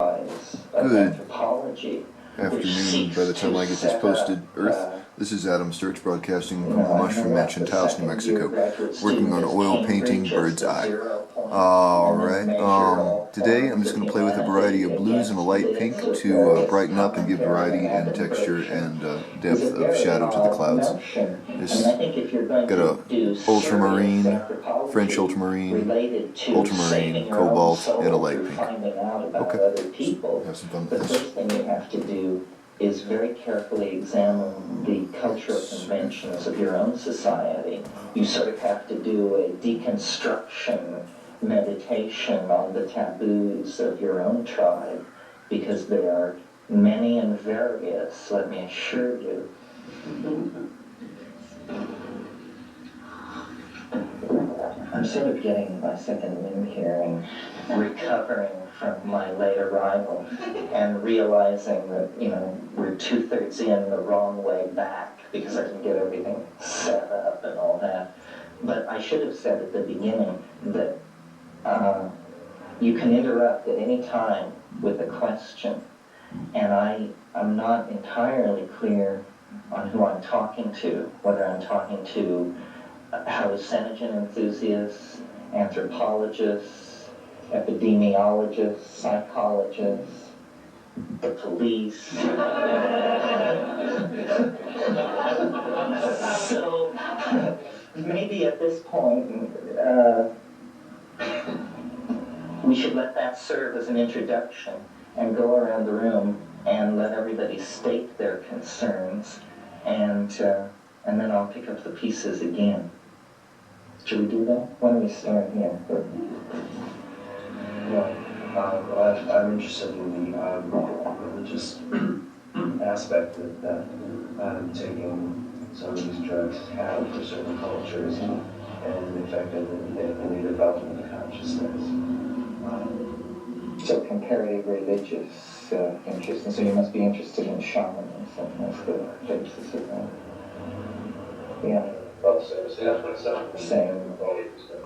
Good afternoon by the time I get this posted, Earth. This is Adam Sturch broadcasting from the Mushroom Match in Taos, New Mexico, working on oil painting Bird's Eye. Alright, today I'm just going to play with a variety of blues and a light pink to brighten up and give variety and texture and depth of shadow to the clouds. This got a ultramarine, French ultramarine, cobalt, and a light pink. Okay, have some fun with this. The first thing you have to do is very carefully examine the cultural conventions of your own society. You sort of have to do a deconstruction meditation on the taboos of your own tribe, because there are many and various, let me assure you. I'm sort of getting my second wind here and recovering from my late arrival and realizing that, we're 2/3 in the wrong way back because I didn't get everything set up and all that. But I should have said at the beginning that you can interrupt at any time with a question, and I'm not entirely clear on who I'm talking to, whether I'm talking to hallucinogen enthusiasts, anthropologists, epidemiologists, psychologists, the police. So maybe at this point we should let that serve as an introduction and go around the room and let everybody state their concerns, and then I'll pick up the pieces again. Should we do that? Why don't we start here? Well, I'm interested in the religious aspect that taking some of these drugs have for certain cultures and the effect in the development of consciousness. So comparative religious interest, and so you must be interested in shamanism. That's the basis of that. Yeah. Same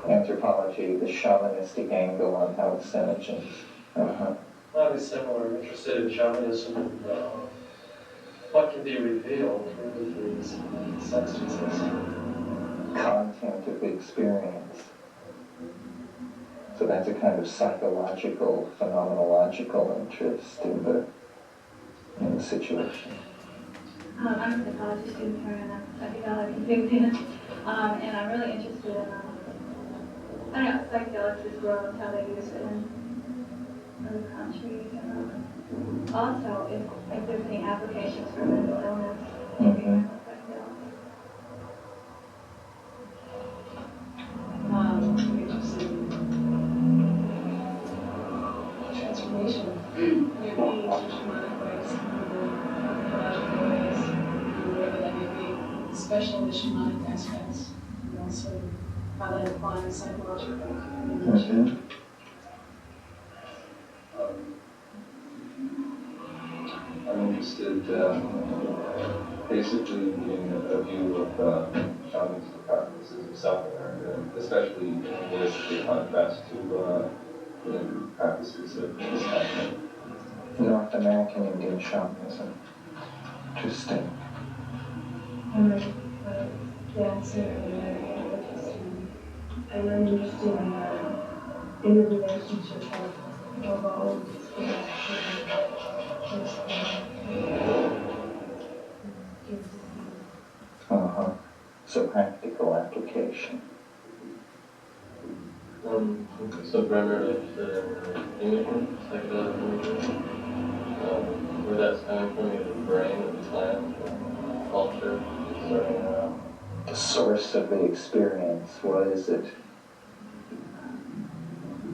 anthropology, the shamanistic angle on hallucinogens. Not similar. I'm interested in shamanism. What can be revealed with these substances? Content of the experience. So that's a kind of psychological, phenomenological interest in the situation. I'm a psychology student here and I'm psychedelic enthusiast, and I'm really interested in psychedelics as well as how they use it in other countries, and also if there's any applications for mental illness in psychedelics. I'm interested in transformation, maybe shamanic ways, psychological ways, whatever that may be, especially the shamanic aspects, and also how that applies psychologically. I'm interested basically in a view of shamanistic practices in South America, especially in the contrast to the practices of this continent. North American Indian shamanism. Interesting. I'm a dancer and a artist, and I'm interested in the relationship of all of these things. So practical application. So primarily imagery, psychedelic imagery, where that's coming from, either the brain or the plant or culture, starting around. The source of the experience, what is it?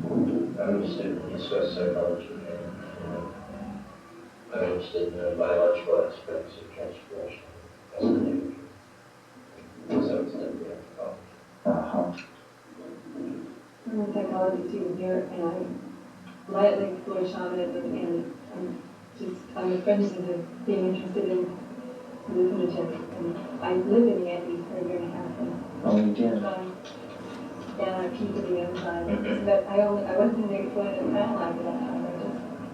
I'm interested in East West psychology. I'm interested in the biological aspects of transformation. That's the name. So it's I'm a psychology student here, and I lightly explore shamanism, and I'm a friend of being interested in hallucinogens. And I live in the Andes for a year and a half. Oh, you did? And I'm keen to the enzyme. But I wasn't an exploitive kind of like that time.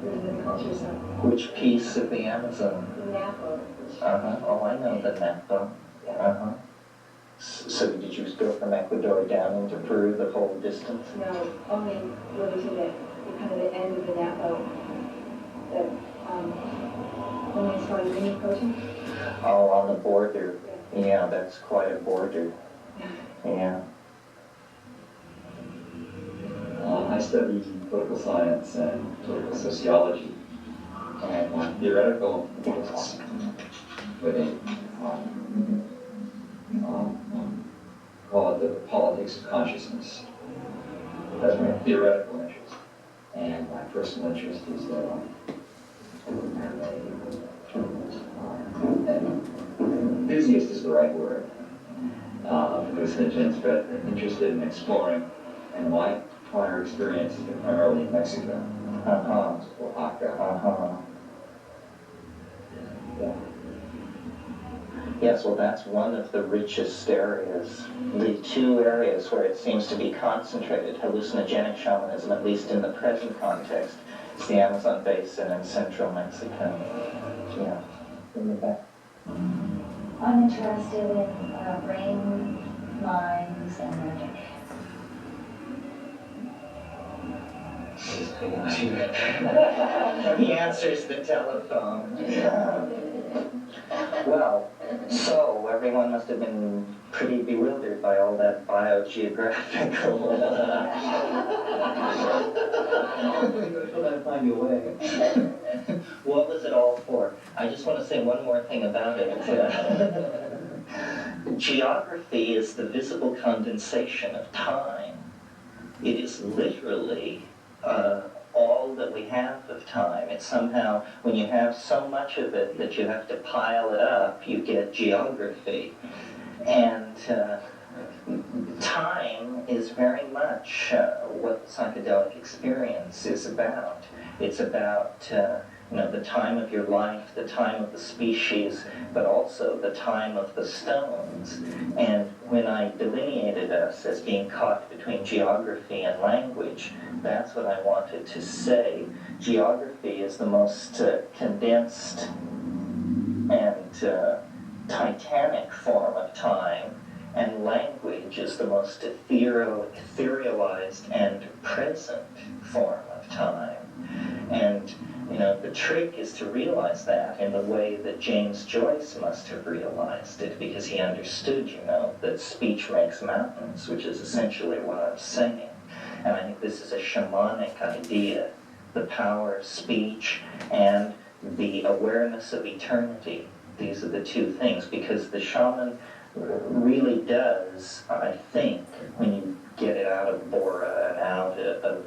It was a culture, so Which piece of the Amazon? Napa. Uh-huh. Oh, I know the Napa. Yeah. Uh-huh. So did you go from Ecuador down into Peru the whole distance? No, only really to the kind of the end of the Napa, that when they started mini approaching. Oh, on the border. Yeah. Yeah, that's quite a border. Yeah. I studied political science and political sociology and theoretical interests within, call it the politics of consciousness. That's my theoretical interest. And my personal interest is enthusiast is the right word. Hallucinogens, but interested in exploring. And my prior experience has been primarily in Mexico. Oaxaca. Yeah. Yes, well, that's one of the richest areas. The two areas where it seems to be concentrated, hallucinogenic shamanism, at least in the present context, is the Amazon basin and central Mexico. Yeah. In the back. I'm interested in brain, minds, and magic. He answers the telephone. Well, so everyone must have been pretty bewildered by all that biogeographical. I'll find your way. What was it all for? I just want to say one more thing about it. Geography is the visible condensation of time. It is literally all that we have of time. It's somehow, when you have so much of it that you have to pile it up, you get geography. And time is very much what the psychedelic experience is about. It's about the time of your life, the time of the species, but also the time of the stones. And when I delineated us as being caught between geography and language, that's what I wanted to say. Geography is the most condensed and titanic form of time, and language is the most etherealized and present form of time. And the trick is to realize that in the way that James Joyce must have realized it, because he understood, that speech makes mountains, which is essentially what I'm saying. And I think this is a shamanic idea, the power of speech and the awareness of eternity. These are the two things, because the shaman really does, I think, when you get it out of Bora and out of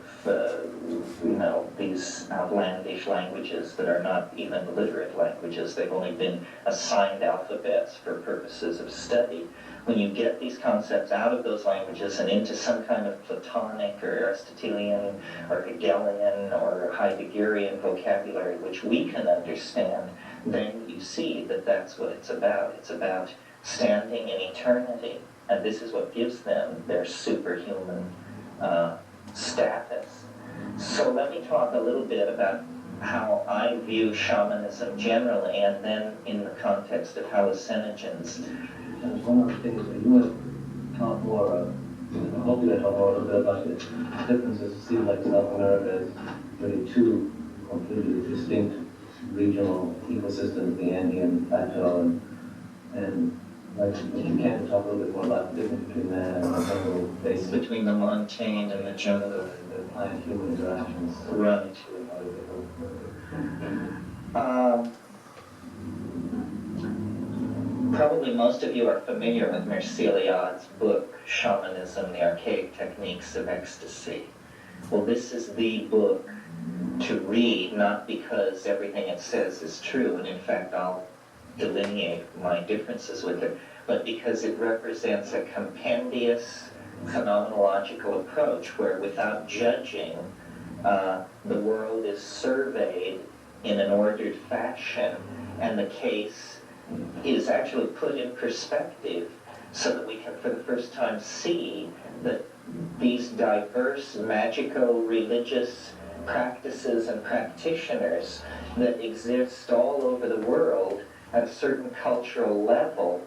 these outlandish languages that are not even literate languages, they've only been assigned alphabets for purposes of study. When you get these concepts out of those languages and into some kind of Platonic or Aristotelian or Hegelian or Heideggerian vocabulary, which we can understand, then you see that that's what it's about. It's about standing in eternity. And this is what gives them their superhuman status. So let me talk a little bit about how I view shamanism generally, and then in the context of hallucinogens. One of the things that you want to talk more, hopefully talk more a little bit about the differences. It seems like South America is really two completely distinct regional ecosystems, the Andean plateau and like, if you can talk a little bit more about the difference between that and the jungle basin. Between the montane and the jungle. The plant-human interactions. Right. Probably most of you are familiar with Mircea book, Shamanism, the Archaic Techniques of Ecstasy. Well, this is the book to read, not because everything it says is true, and in fact I'll delineate my differences with it, but because it represents a compendious phenomenological approach where, without judging, the world is surveyed in an ordered fashion, and the case is actually put in perspective so that we can for the first time see that these diverse magico-religious practices and practitioners that exist all over the world at a certain cultural level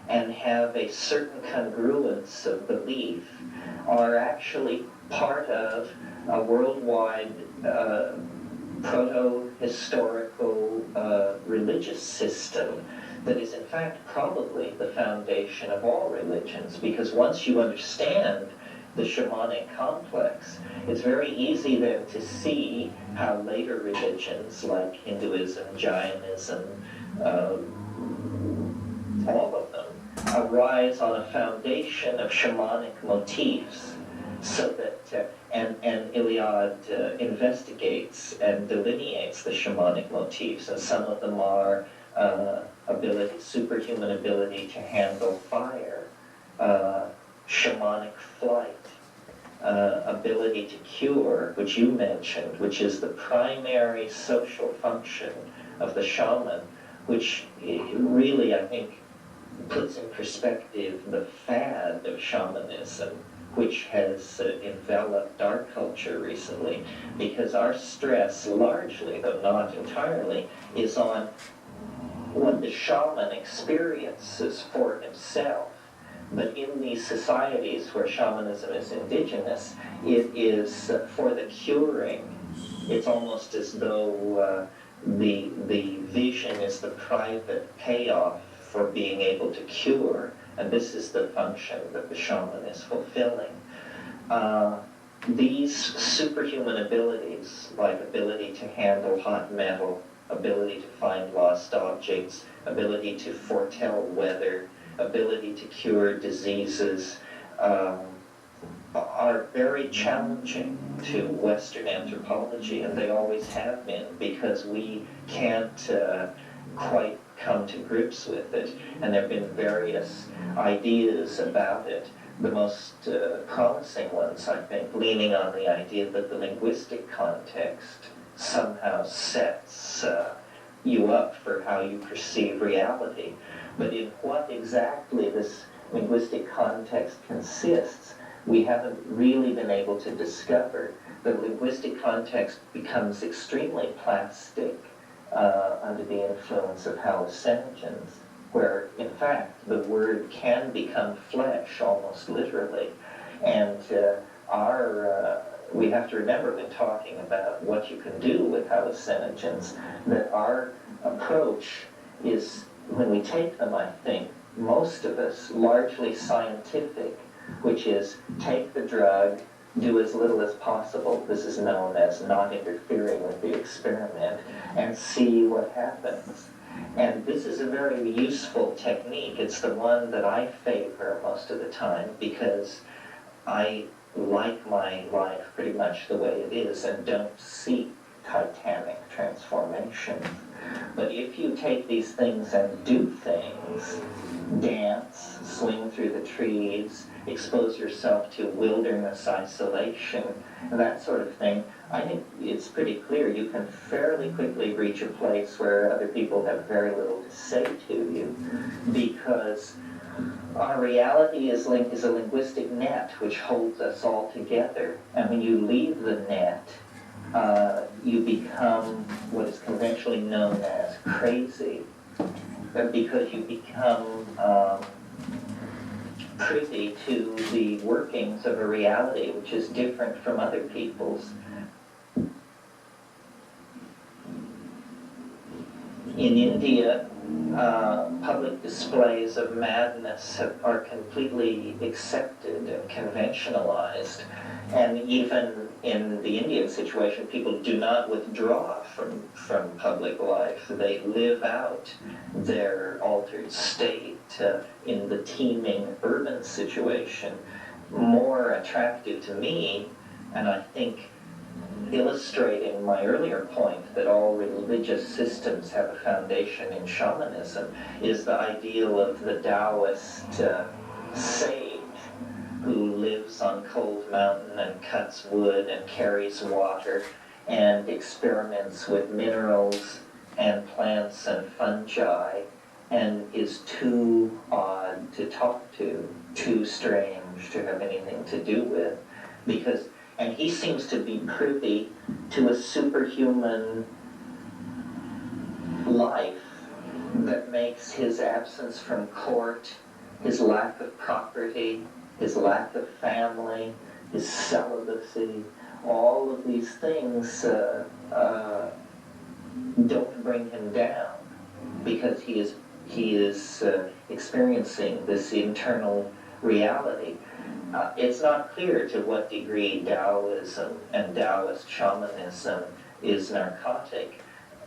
and have a certain congruence of belief are actually part of a worldwide proto-historical religious system that is in fact probably the foundation of all religions, because once you understand the shamanic complex, it's very easy then to see how later religions like Hinduism, Jainism, all of them arise on a foundation of shamanic motifs, so that and Iliad investigates and delineates the shamanic motifs, and some of them are superhuman ability to handle fire, shamanic flight, ability to cure, which you mentioned, which is the primary social function of the shaman, which really, I think, puts in perspective the fad of shamanism, which has enveloped our culture recently, because our stress largely, though not entirely, is on what the shaman experiences for himself. But in these societies where shamanism is indigenous, it is for the curing. It's almost as though the vision is the private payoff for being able to cure, and this is the function that the shaman is fulfilling. These superhuman abilities, like ability to handle hot metal, ability to find lost objects, ability to foretell weather, ability to cure diseases, are very challenging to Western anthropology, and they always have been, because we can't quite come to grips with it, and there have been various ideas about it. The most promising ones, I think, leaning on the idea that the linguistic context somehow sets you up for how you perceive reality. But in what exactly this linguistic context consists, we haven't really been able to discover. The linguistic context becomes extremely plastic under the influence of hallucinogens, where in fact the word can become flesh almost literally. And we have to remember when talking about what you can do with hallucinogens, that our approach is, when we take them, I think, most of us, largely scientific, which is take the drug, do as little as possible. This is known as not interfering with the experiment, and see what happens. And this is a very useful technique. It's the one that I favor most of the time, because I like my life pretty much the way it is and don't seek titanic transformation. But if you take these things and do things, dance, swing through the trees, expose yourself to wilderness isolation, that sort of thing, I think it's pretty clear you can fairly quickly reach a place where other people have very little to say to you, because our reality is a linguistic net which holds us all together. And when you leave the net, you become what is conventionally known as crazy, because you become privy to the workings of a reality which is different from other people's. In India, public displays of madness are completely accepted and conventionalized. And even in the Indian situation, people do not withdraw from public life. They live out their altered state in the teeming urban situation. More attractive to me, and I think illustrating my earlier point that all religious systems have a foundation in shamanism, is the ideal of the Taoist sage who lives on cold mountain and cuts wood and carries water and experiments with minerals and plants and fungi, and is too odd to talk to, too strange to have anything to do with, because And he seems to be privy to a superhuman life that makes his absence from court, his lack of property, his lack of family, his celibacy, all of these things don't bring him down, because he is experiencing this internal reality. It's not clear to what degree Taoism and Taoist shamanism is narcotic.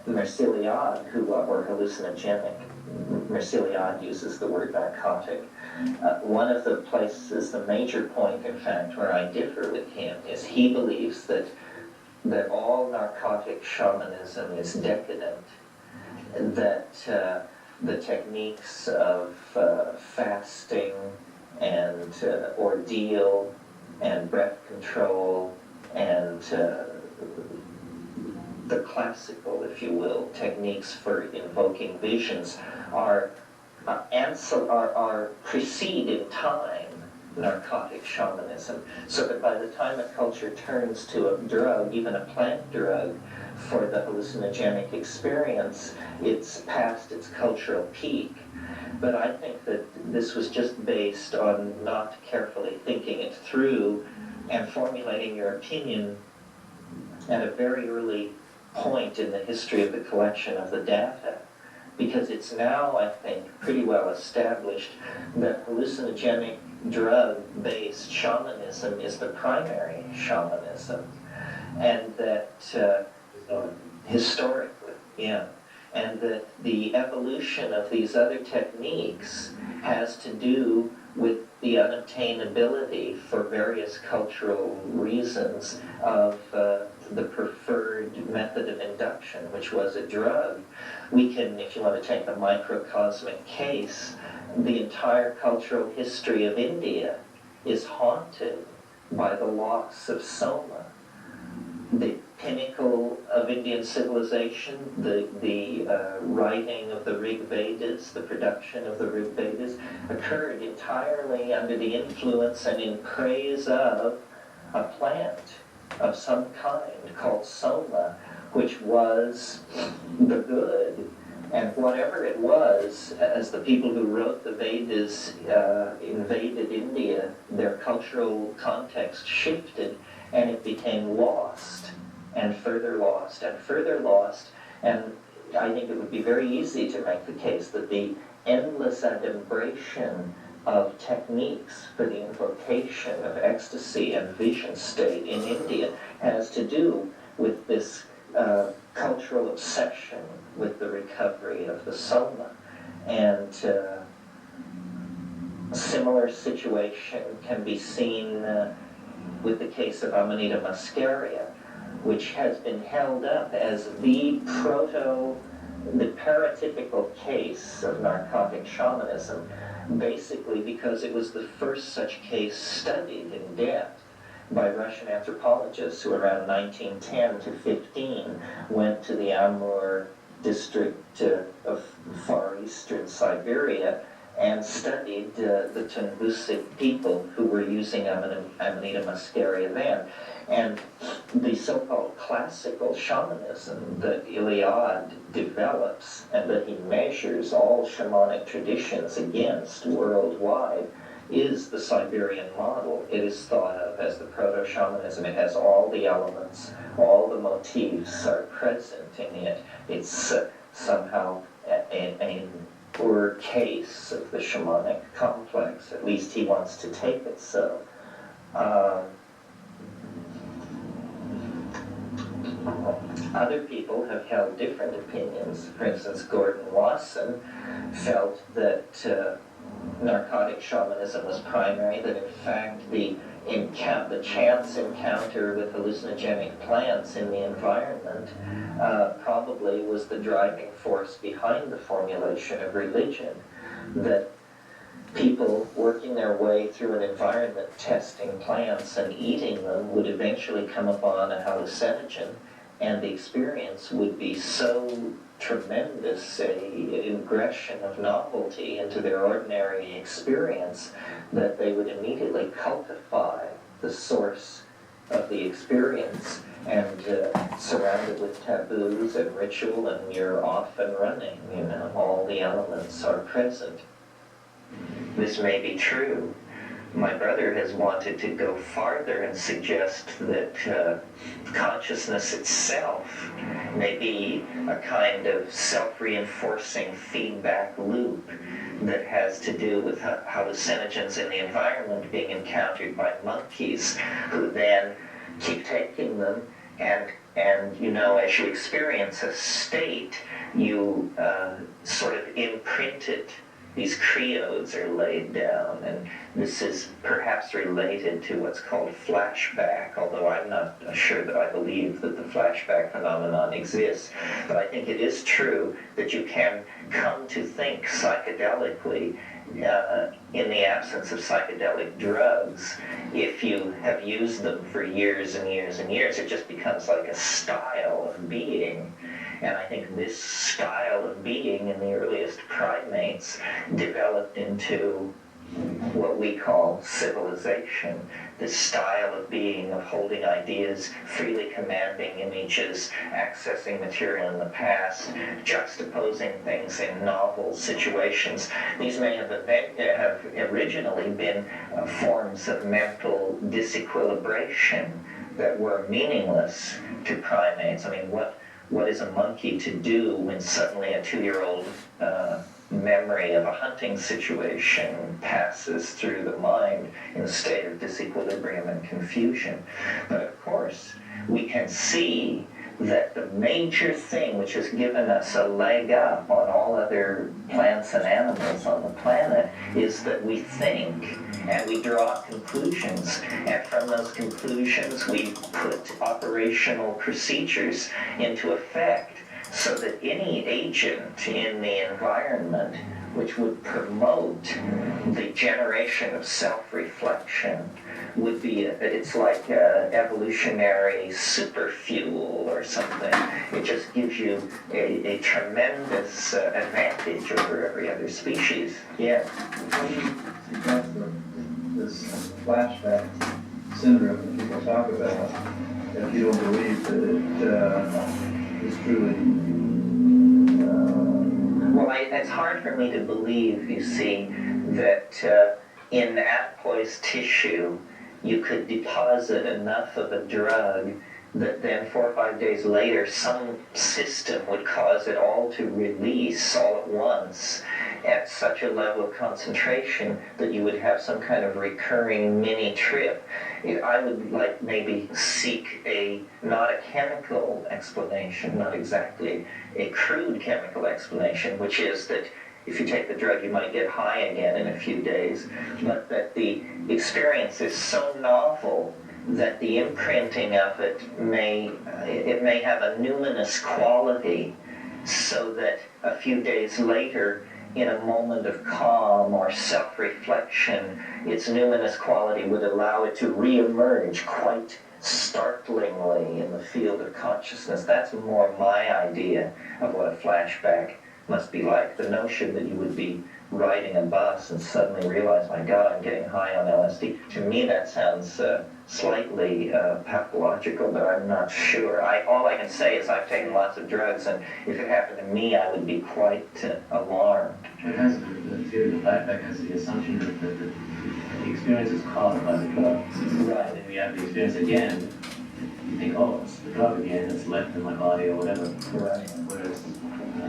Merciliade, or hallucinogenic, Merciliade uses the word narcotic. One of the places, the major point, in fact, where I differ with him is he believes that all narcotic shamanism is decadent, that the techniques of fasting and ordeal and breath control and the classical, if you will, techniques for invoking visions precede in time narcotic shamanism, so that by the time a culture turns to a drug, even a plant drug, for the hallucinogenic experience, it's past its cultural peak. But I think that this was just based on not carefully thinking it through and formulating your opinion at a very early point in the history of the collection of the data. Because it's now, I think, pretty well established that hallucinogenic drug-based shamanism is the primary shamanism. And that historically, yeah. And that the evolution of these other techniques has to do with the unobtainability, for various cultural reasons, of the preferred method of induction, which was a drug. We can, if you want to take a microcosmic case, the entire cultural history of India is haunted by the loss of soma. The pinnacle of Indian civilization, the writing of the Rig Vedas, the production of the Rig Vedas, occurred entirely under the influence and in praise of a plant of some kind called soma, which was the good. And whatever it was, as the people who wrote the Vedas invaded India, their cultural context shifted, and it became lost, and further lost, and further lost. And I think it would be very easy to make the case that the endless adumbration of techniques for the invocation of ecstasy and vision state in India has to do with this cultural obsession with the recovery of the soma. And a similar situation can be seen with the case of Amanita muscaria, which has been held up as the paratypical case of narcotic shamanism, basically because it was the first such case studied in depth by Russian anthropologists who around 1910 to 15 went to the Amur district of far eastern Siberia and studied the Tungusic people who were using Amanita muscaria then. And the so-called classical shamanism that Iliad develops and that he measures all shamanic traditions against worldwide is the Siberian model. It is thought of as the proto-shamanism. It has all the elements, all the motifs are present in it. It's somehow a poor case of the shamanic complex. At least he wants to take it so. Other people have held different opinions. For instance, Gordon Wasson felt that narcotic shamanism was primary, that in fact the chance encounter with hallucinogenic plants in the environment probably was the driving force behind the formulation of religion, that people working their way through an environment testing plants and eating them would eventually come upon a hallucinogen, and the experience would be so tremendous a ingression of novelty into their ordinary experience that they would immediately cultify the source of the experience and surrounded with taboos and ritual, and you're off and running, you know, all the elements are present. This may be true. My brother has wanted to go farther and suggest that consciousness itself may be a kind of self-reinforcing feedback loop that has to do with hallucinogens in the environment being encountered by monkeys, who then keep taking them, and you know, as you experience a state, you sort of imprint it. These creodes are laid down, and this is perhaps related to what's called flashback, although I'm not sure that I believe that the flashback phenomenon exists. But I think it is true that you can come to think psychedelically in the absence of psychedelic drugs. If you have used them for years and years and years, it just becomes like a style of being. And I think this style of being in the earliest primates developed into what we call civilization. This style of being, of holding ideas, freely commanding images, accessing material in the past, juxtaposing things in novel situations. These may have originally been forms of mental disequilibration that were meaningless to primates. I mean, what is a monkey to do when suddenly a 2-year-old memory of a hunting situation passes through the mind in a state of disequilibrium and confusion? But of course, we can see that the major thing which has given us a leg up on all other plants and animals on the planet is that we think and we draw conclusions, and from those conclusions we put operational procedures into effect so that any agent in the environment which would promote the generation of self-reflection would be, it's like evolutionary super fuel or something. It just gives you a tremendous advantage over every other species. Yeah. Suggest that this flashback syndrome that people talk about, if you don't believe that it is truly well, it's hard for me to believe, you see, that in adipose tissue you could deposit enough of a drug that then 4 or 5 days later some system would cause it all to release all at once at such a level of concentration that you would have some kind of recurring mini trip. I would like maybe seek not a chemical explanation, not exactly a crude chemical explanation, which is that if you take the drug you might get high again in a few days, but that the experience is so novel that the imprinting of it may have a numinous quality, so that a few days later, in a moment of calm or self-reflection, its numinous quality would allow it to re-emerge quite startlingly in the field of consciousness. That's more my idea of what a flashback must be like. The notion that you would be riding a bus and suddenly realize, my God, I'm getting high on LSD. To me, that sounds slightly pathological, but I'm not sure. All I can say is I've taken lots of drugs, and if it happened to me, I would be quite alarmed. It has the theory of flashback has the assumption that the experience is caused by the drug. Right. Then we have the experience again, you think, oh, it's the drug again, it's left in my body or whatever. Right. Whereas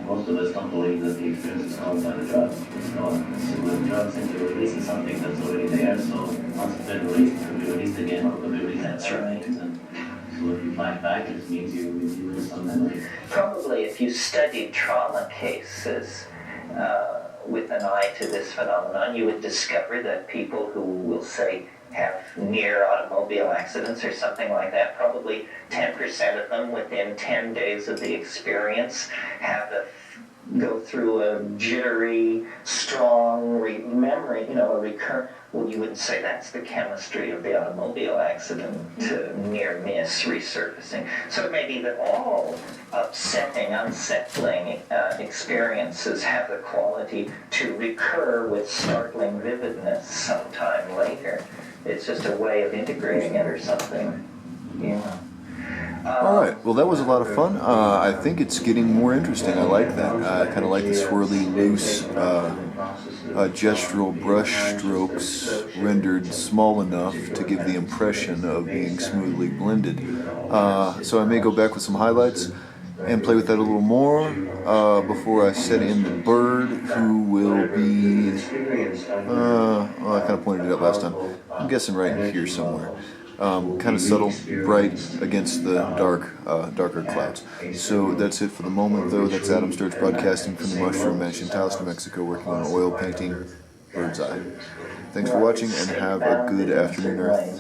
most of us don't believe that the experience is caused by the drug. With drugs, simply releasing something that's already there, so once it's been released, it can be released again, or it can be released. That's right. And so if you flash back, it just means you lose some memory. Probably if you studied trauma cases with an eye to this phenomenon, you would discover that people who will say have near automobile accidents or something like that, probably 10% of them within 10 days of the experience go through a jittery, strong memory, a recurrent. Well, you wouldn't say that's the chemistry of the automobile accident, near miss resurfacing. So it may be that all upsetting, unsettling experiences have the quality to recur with startling vividness sometime later. It's just a way of integrating it or something. Yeah. Alright, well that was a lot of fun. I think it's getting more interesting. I like that. I kind of like the swirly, loose, gestural brush strokes rendered small enough to give the impression of being smoothly blended. So I may go back with some highlights and play with that a little more before I set in the bird, who will be, well, I kind of pointed it out last time. I'm guessing right in here somewhere. Kind of subtle, bright against the darker clouds. So that's it for the moment, though. That's Adam Sturch broadcasting from the Mushroom Mansion, Taos, New Mexico, working on oil painting Bird's Eye. Thanks for watching, and have a good afternoon, Earth.